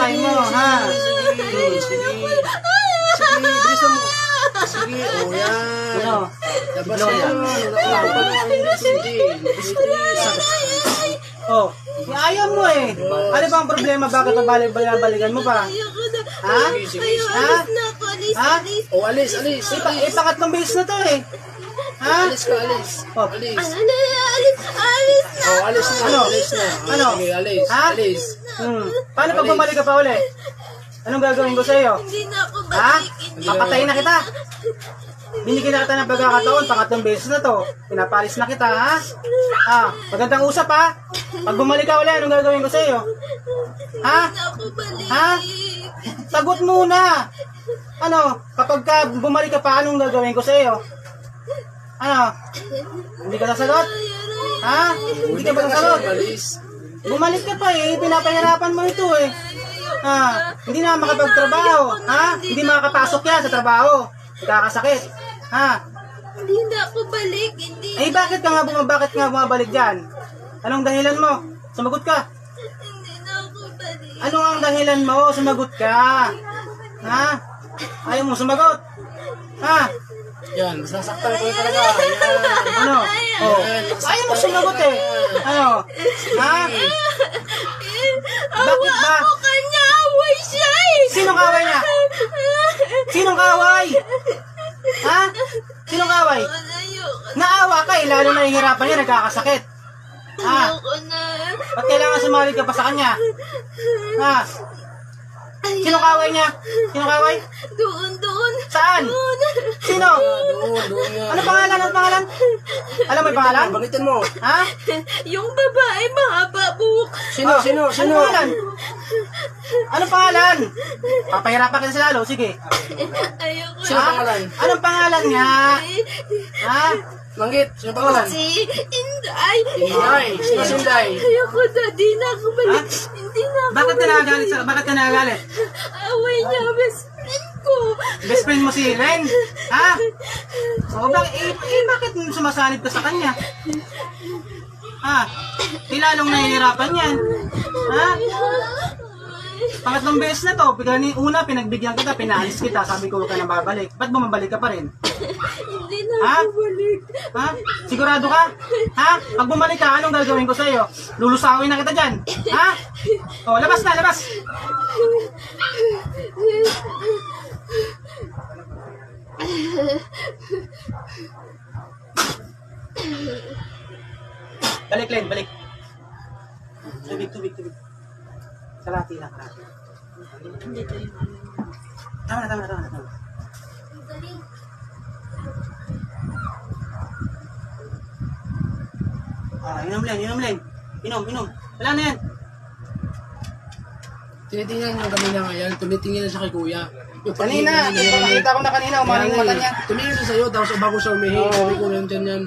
bahay mo, ha? Sige, bilisan mo. Sige, o yan. Ano? Labas na yan. Oh, ayaw mo eh. Ano ba ang problema? Bakit pabalik-balikan mo pa? Ha? Ha? Ha? O, alis. Pangatlong beses na to eh. Ha? Alis ka, alis. Oh. Alis. Alis na. O, alis na. Ano? Alis na. Ano? Sige, alis. Ha? Alis. Paano pag bumalik ka pa uli? Anong gagawin ko sa iyo? Hindi na ako Ha? balik. Papatayin na kita. Binigyan na kita ng pagkakataon, pangatlong beses na to. Pinapalis na kita, ha? Ha? Magandang usap, ha? Pag bumalik ka uli, anong gagawin ko sa iyo? Ha? Hindi na ako balik. Ha? Sagot muna. Ano? Kapag ka bumalik ka pa, anong gagawin ko sa iyo? Ano? Hindi ka sasagot? Ha? Hindi ka ba sasagot? Alis. Bumalik ka pa eh. Pinapahirapan mo ito eh. Ha? Hindi na makapagtrabaho. Ha? Hindi makakapasok yan sa trabaho. Nakakasakit. Ha? Hindi na ako balik. Hindi. Eh bakit ka nga bumabalik dyan? Anong dahilan mo? Sumagot ka. Hindi na ako balik. Ano ang dahilan mo? Sumagot ka. Ha? Ayaw mo sumagot. Ha? Yan, sasaktan ko talaga. Yan. Ano? Oh. Ayaw mo sumagot eh. Ano? Ha? Bakit ba? Ako kanya. Away siya eh. Sinong kaway niya? Sinong kaway? Ha? Sinong kaway? Ayoko. Naawa ka eh, lalo na hihirapan niya, nagkakasakit. Ha? Ayoko na. Ba't kailangan sumali ka pa sa kanya? Ha? Sinong kaway niya? Sinong kaway? Doon. Saan? Doon. Sino? Doon yan. Ano pangalan? Ano pangalan? Alam mo yung pangalan? Bangitin mo. Ha? Yung babae mahaba buhok. Sino? Ano pangalan? Ano pangalan? Papahirapan kita sa lalo, sige. Ayoko Sino na. pangalan? Anong pangalan nga? Ha? Manggit. Sino pangalan? Si Inday. Inday. Sino si Inday? Ayoko na. Di na ako balik. Hindi na ako Bakit ka nagagalit? Bakit ka nagagalit? away niya. Best friend ko. Best friend mo si Ren? Ha? O bakit sumasanib ka sa kanya? Ha? Lalong nahihirapan yan. Ha? Pangatlong beses na to, una pinagbigyan kita, pinaalis kita, sabi ko huwag ka na babalik. Ba't bumabalik ka pa rin? Hindi na Ha? ako balik. Ha? Sigurado ka? Ha? Pag bumalik ka, anong gagawin ko sa'yo? Lulusawin na kita dyan. Ha? O, labas na, labas! Balik, Len, balik. Tubig. Kalati lang, kalati. Tama na. Inom, Len. Inom. Wala na yan. Tinitingnan niya kami na ngayon. Tumitingin na siya kay kuya. Kanina, nakita ko na kanina, umaring mata niya. Tumingin siya sa'yo, tapos bago siya umihi. Sabi ko, nandiyan yan.